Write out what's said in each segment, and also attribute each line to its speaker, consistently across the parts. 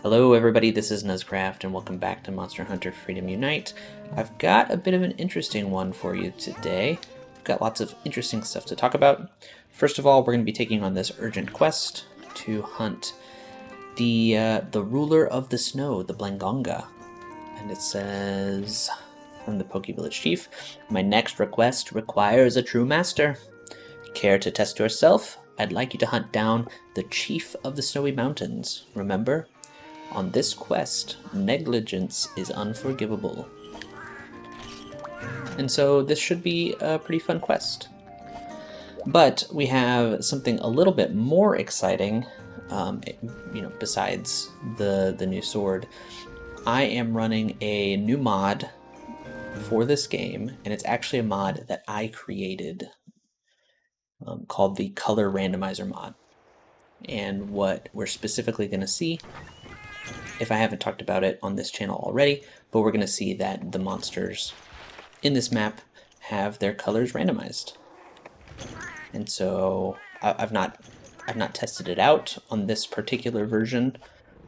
Speaker 1: Hello everybody, this is Nuzcraft and welcome back to Monster Hunter Freedom Unite. I've got a bit of an interesting one for you today. We've got lots of interesting stuff to talk about. First of all, we're going to be taking on this urgent quest to hunt the ruler of the snow, the Blangonga. And it says from the Poke Village Chief, "My next request requires a true master. Care to test yourself? I'd like you to hunt down the Chief of the Snowy Mountains. Remember? On this quest, negligence is unforgivable." And so this should be a pretty fun quest. But we have something a little bit more exciting, besides the new sword. I am running a new mod for this game, and it's actually a mod that I created called the Color Randomizer mod. And what we're specifically going to see, if I haven't talked about it on this channel already, but we're going to see that the monsters in this map have their colors randomized. And so I've not tested it out on this particular version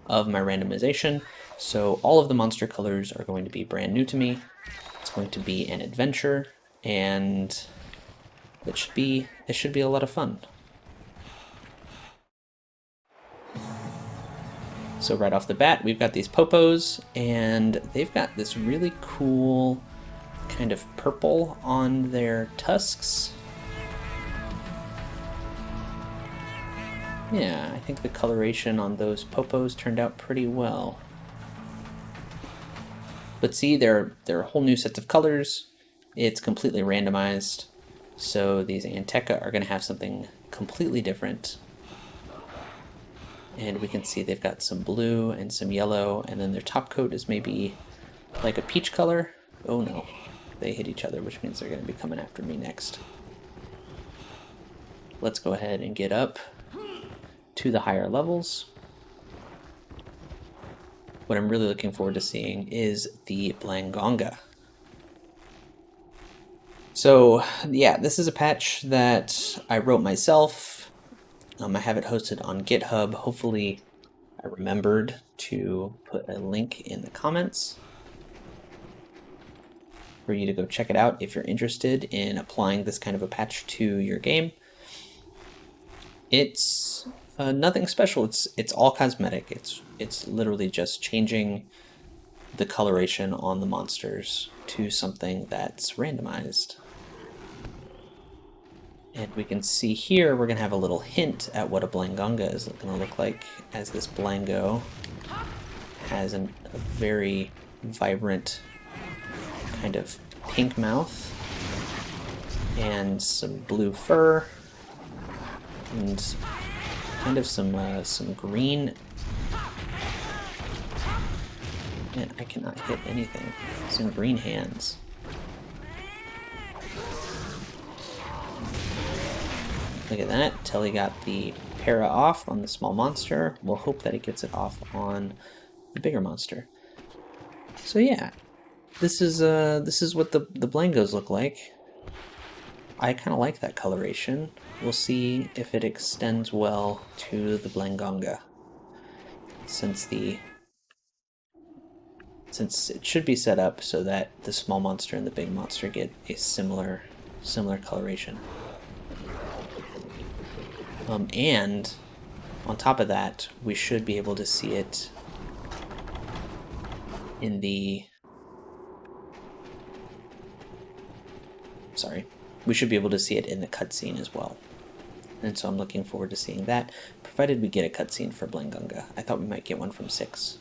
Speaker 1: of my randomization, so all of the monster colors are going to be brand new to me. It's going to be an adventure, and it should be a lot of fun. So right off the bat, we've got these popos, and they've got this really cool kind of purple on their tusks. Yeah, I think the coloration on those popos turned out pretty well. But see, they're a whole new set of colors. It's completely randomized. So these Anteca are going to have something completely different. And we can see they've got some blue and some yellow, and then their top coat is maybe like a peach color. Oh no, they hit each other, which means they're going to be coming after me next. Let's go ahead and get up to the higher levels. What I'm really looking forward to seeing is the Blangonga. So yeah, this is a patch that I wrote myself. I have it hosted on GitHub. Hopefully I remembered to put a link in the comments for you to go check it out if you're interested in applying this kind of a patch to your game. It's nothing special. It's all cosmetic. It's literally just changing the coloration on the monsters to something that's randomized. And we can see here, we're going to have a little hint at what a Blangonga is going to look like, as this Blango has a very vibrant kind of pink mouth and some blue fur and kind of some green. Man, I cannot hit anything. Some green hands. Look at that. Telly got the para off on the small monster. We'll hope that it gets it off on the bigger monster. So yeah, this is what the Blangos look like. I kind of like that coloration. We'll see if it extends well to the Blangonga, since it should be set up so that the small monster and the big monster get a similar coloration. And on top of that, we should be able to see it in we should be able to see it in the cutscene as well. And so I'm looking forward to seeing that, provided we get a cutscene for Blangonga. I thought we might get one from 6,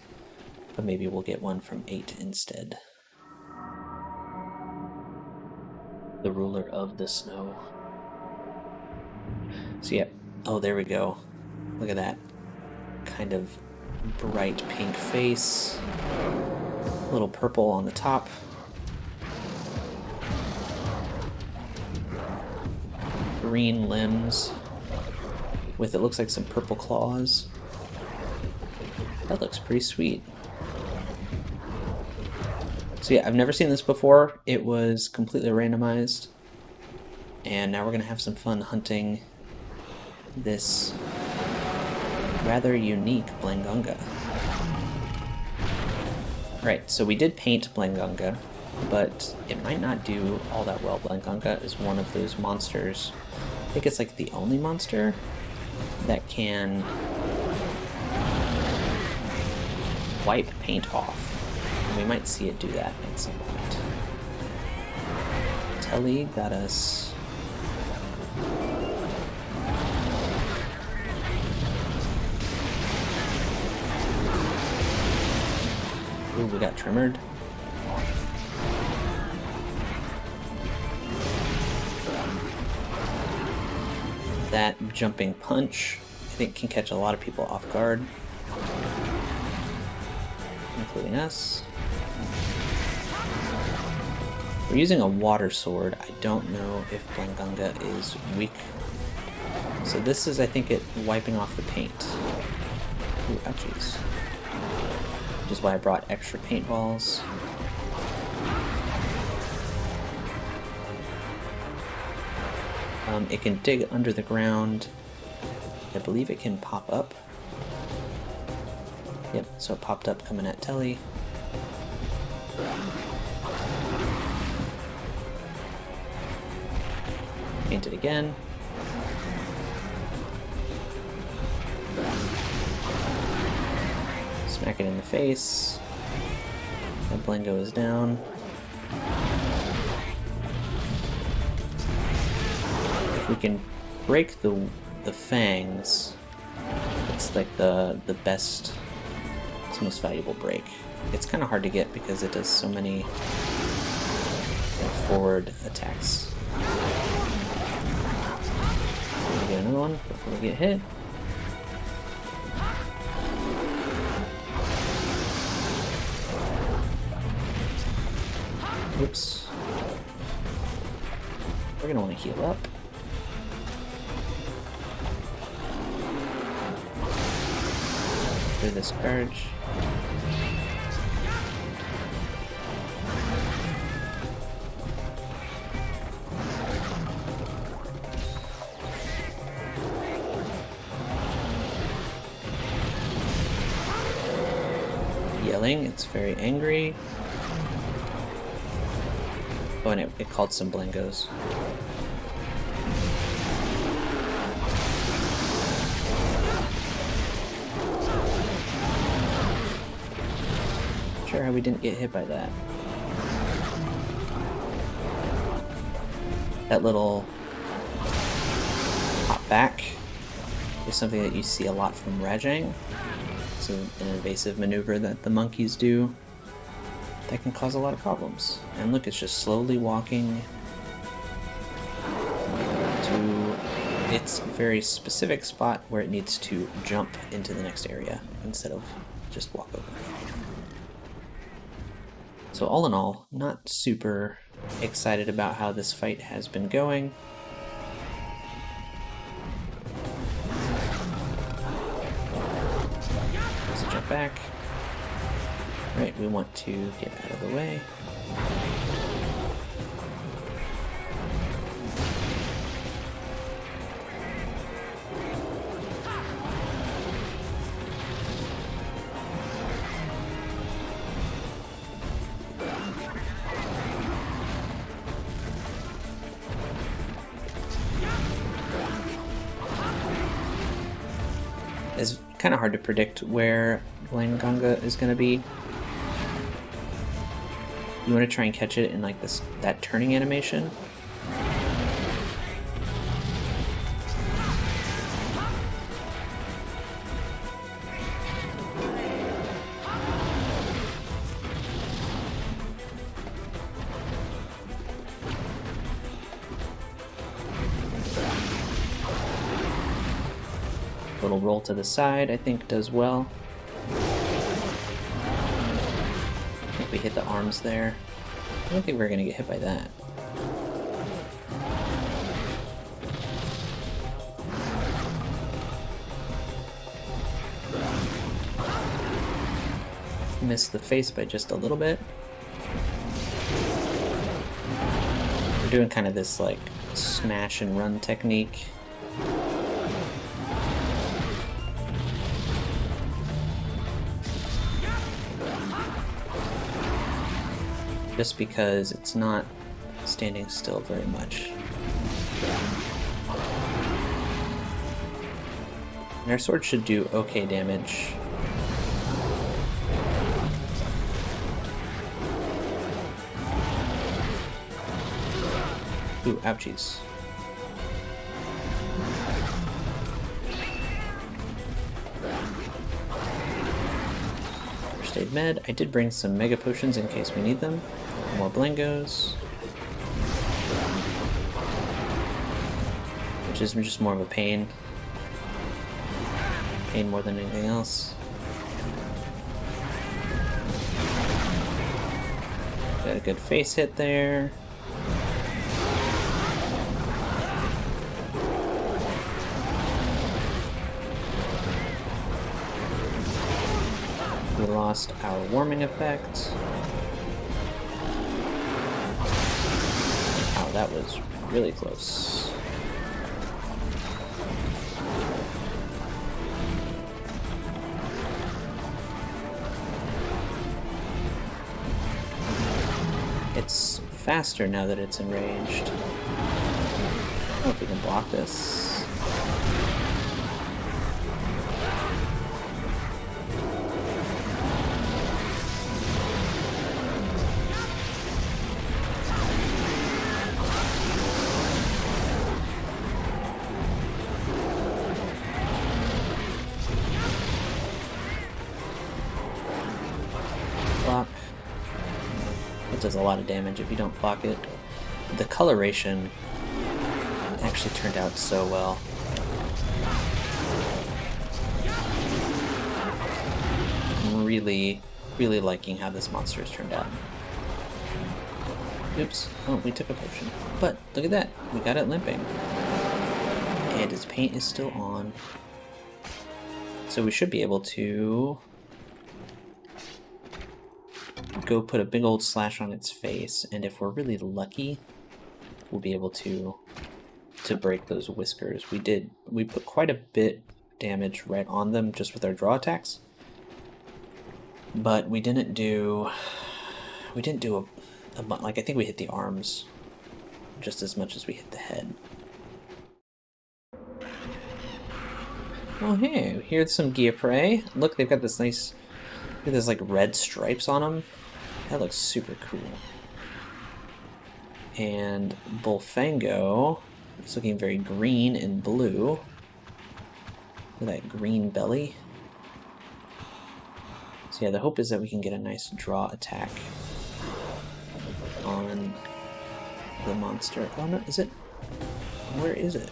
Speaker 1: but maybe we'll get one from 8 instead. The ruler of the snow. So yeah. Oh, there we go. Look at that. Kind of bright pink face. A little purple on the top. Green limbs with, it looks like, some purple claws. That looks pretty sweet. So yeah, I've never seen this before. It was completely randomized. And now we're going to have some fun hunting this rather unique Blangonga. Right, so we did paint Blangonga, but it might not do all that well. Blangonga is one of those monsters. I think it's like the only monster that can wipe paint off. And we might see it do that at some point. Telly got us. Ooh, we got trimmered. That jumping punch, I think, can catch a lot of people off guard, including us. We're using a water sword. I don't know if Blangonga is weak. So this is, I think, it wiping off the paint. Ooh, ouchies. Which is why I brought extra paintballs. It can dig under the ground. I believe it can pop up. Yep, so it popped up coming at Telly. Paint it again. Smack it in the face. That Blango is down. If we can break the fangs, it's like the best, it's the most valuable break. It's kind of hard to get because it does so many forward attacks. Get another one before we get hit. Oops. We're gonna want to heal up. Through this purge. Yelling, it's very angry. Oh, and it called some Blangos. Not sure how we didn't get hit by that. That little hop back is something that you see a lot from Rajang. It's an evasive maneuver that the monkeys do that can cause a lot of problems. And look, it's just slowly walking to its very specific spot where it needs to jump into the next area instead of just walk over. So all in all, not super excited about how this fight has been going. Let's jump back. Right, we want to get out of the way. It's kind of hard to predict where Blangonga is going to be. You want to try and catch it in like that turning animation. Little roll to the side, I think, does well. I think we hit the arms there. I don't think we're gonna get hit by that. Missed the face by just a little bit. We're doing kind of this like smash and run technique. just because it's not standing still very much. And our sword should do okay damage. Ooh, ouchies. First aid med. I did bring some mega potions in case we need them. More Blangos. Which is just more of a pain. Pain more than anything else. Got a good face hit there. We lost our warming effect. Wow, that was really close. It's faster now that it's enraged. I don't know if we can block this. Block. It does a lot of damage if you don't block it. The coloration actually turned out so well. I'm really liking how this monster has turned out. Oops. Oh, we took a potion. But look at that. We got it limping. And its paint is still on. So we should be able to go put a big old slash on its face, and if we're really lucky, we'll be able to break those whiskers. We put quite a bit damage right on them just with our draw attacks, but we didn't do a like I think we hit the arms just as much as we hit the head. Oh hey, here's some Guillapre. Look, they've got this nice, look at this like red stripes on them. That looks super cool. And Bullfango is looking very green and blue. Look at that green belly. So yeah, the hope is that we can get a nice draw attack on the monster. Oh no, is it? Where is it?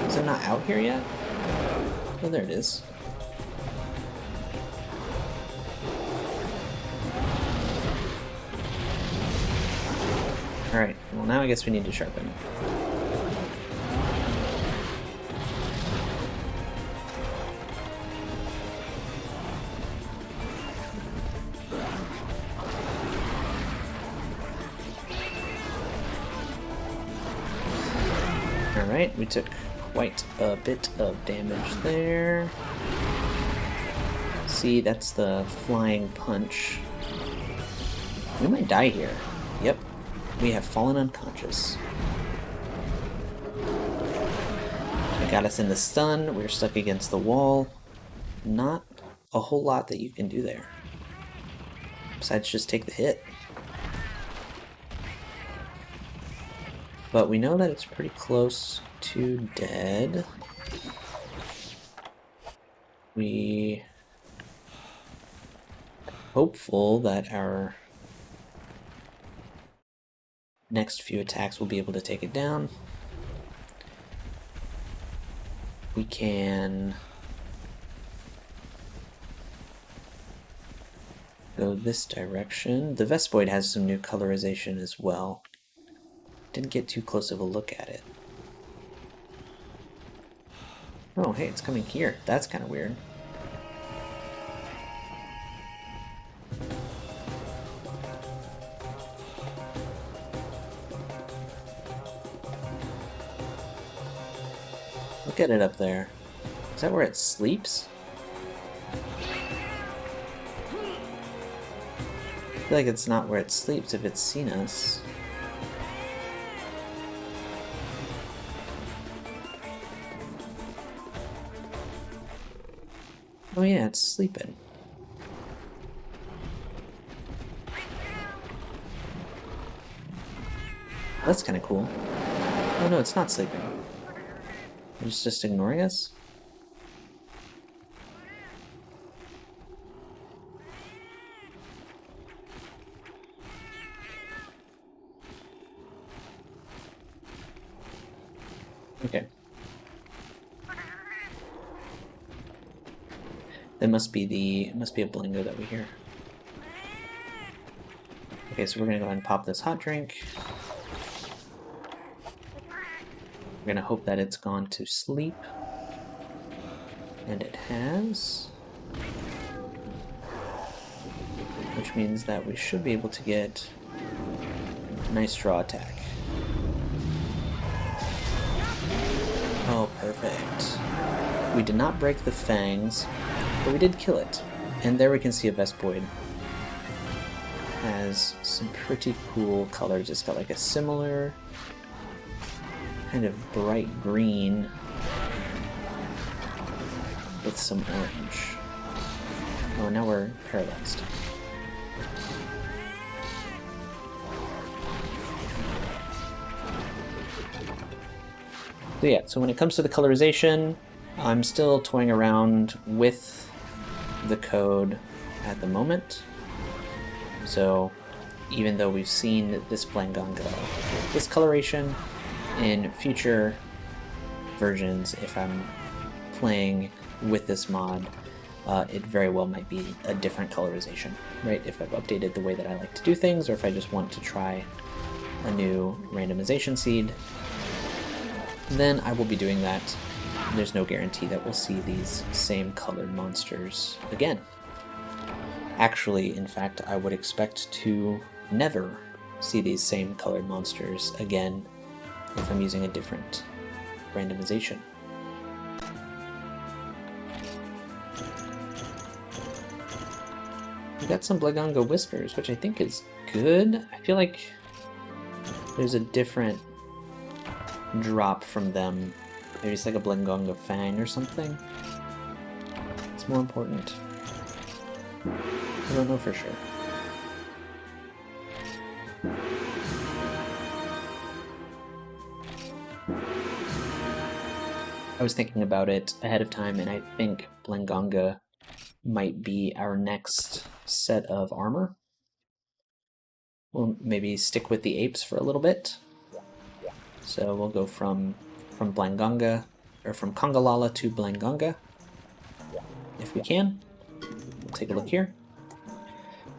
Speaker 1: Is it not out here yet? Oh, there it is. Alright, well now I guess we need to sharpen. Alright, we took quite a bit of damage there. See, that's the flying punch. We might die here. Yep. We have fallen unconscious. It got us in the stun. We're stuck against the wall. Not a whole lot that you can do there. Besides just take the hit. But we know that it's pretty close to dead. We are hopeful that our next few attacks will be able to take it down. We can go this direction. The Vespoid has some new colorization as well. Didn't get too close of a look at it. Oh, hey, it's coming here. That's kind of weird. Look at it up there. Is that where it sleeps? feel like it's not where it sleeps if it's seen us. Oh yeah, it's sleeping. That's kind of cool. Oh no, it's not sleeping. It's just ignoring us? Okay. That must be a Blango that we hear. Okay, so we're gonna go ahead and pop this hot drink. We're gonna hope that it's gone to sleep. And it has. Which means that we should be able to get a nice draw attack. Oh, perfect. We did not break the fangs, but we did kill it. And there we can see a Vespoid. Has some pretty cool colors. It's got like a similar kind of bright green with some orange. Oh, now we're paralyzed. So yeah, so when it comes to the colorization, I'm still toying around with the code at the moment. So even though we've seen this Blangonga, this coloration, in future versions, if I'm playing with this mod, it very well might be a different colorization, right? If I've updated the way that I like to do things, or if I just want to try a new randomization seed, then I will be doing that. There's no guarantee that we'll see these same colored monsters again. Actually, in fact, I would expect to never see these same colored monsters again if I'm using a different randomization. We got some Blangonga whiskers, which I think is good. I feel like there's a different drop from them. Maybe it's like a Blangonga fang or something. It's more important. I don't know for sure. I was thinking about it ahead of time, and I think Blangonga might be our next set of armor. We'll maybe stick with the apes for a little bit. So we'll go from Blangonga, or from Congalala to Blangonga, if we can. We'll take a look here.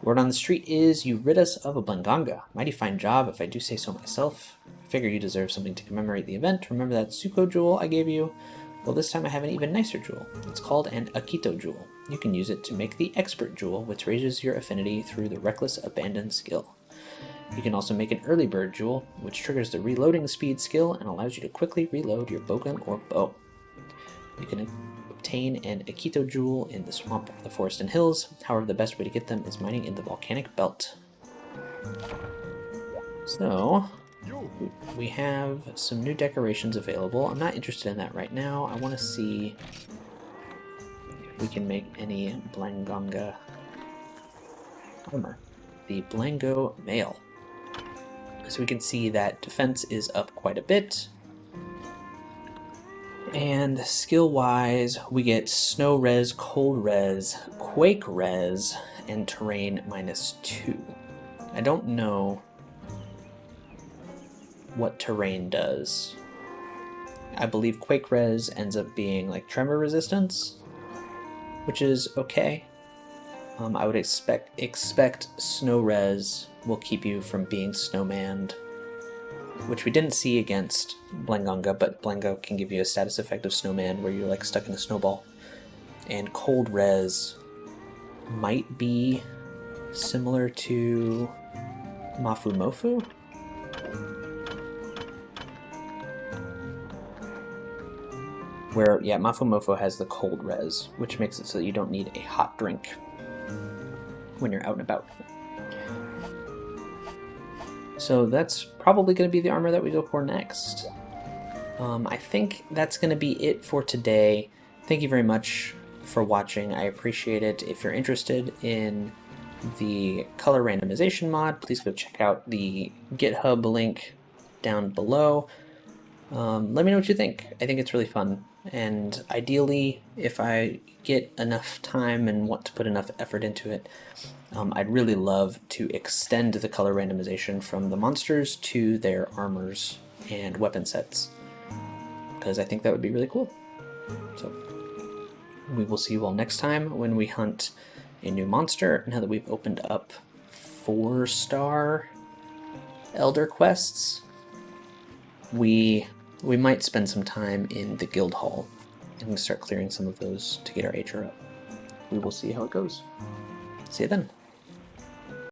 Speaker 1: Word on the street is, you rid us of a Blangonga. Mighty fine job, if I do say so myself. Figure you deserve something to commemorate the event. Remember that Suko jewel I gave you? Well, this time I have an even nicer jewel. It's called an Akito jewel. You can use it to make the expert jewel, which raises your affinity through the reckless abandon skill. You can also make an early bird jewel, which triggers the reloading speed skill and allows you to quickly reload your bowgun or bow. You can obtain an Akito jewel in the swamp, the forest, and hills. However, the best way to get them is mining in the volcanic belt. So, we have some new decorations available. I'm not interested in that right now. I want to see if we can make any Blangonga armor. The Blango Mail. So we can see that defense is up quite a bit. And skill-wise, we get Snow Res, Cold Res, Quake Res, and Terrain -2. I don't know what Terrain does. I believe Quake Res ends up being like Tremor Resistance, which is okay. I would expect Snow Res will keep you from being snowmanned, which we didn't see against Blangonga, but Blango can give you a status effect of snowman where you're like stuck in a snowball. And Cold Res might be similar to Mafu Mofu? Where, yeah, Mafu Mofu has the Cold Res, which makes it so that you don't need a hot drink when you're out and about. So that's probably going to be the armor that we go for next. I think that's going to be it for today. Thank you very much for watching. I appreciate it. If you're interested in the color randomization mod, please go check out the GitHub link down below. Let me know what you think. I think it's really fun. And ideally, if I get enough time and want to put enough effort into it, I'd really love to extend the color randomization from the monsters to their armors and weapon sets, because I think that would be really cool. So we will see you all next time when we hunt a new monster, now that we've opened up 4-star Elder quests. We might spend some time in the guild hall and start clearing some of those to get our HR up. We will see how it goes. See you then.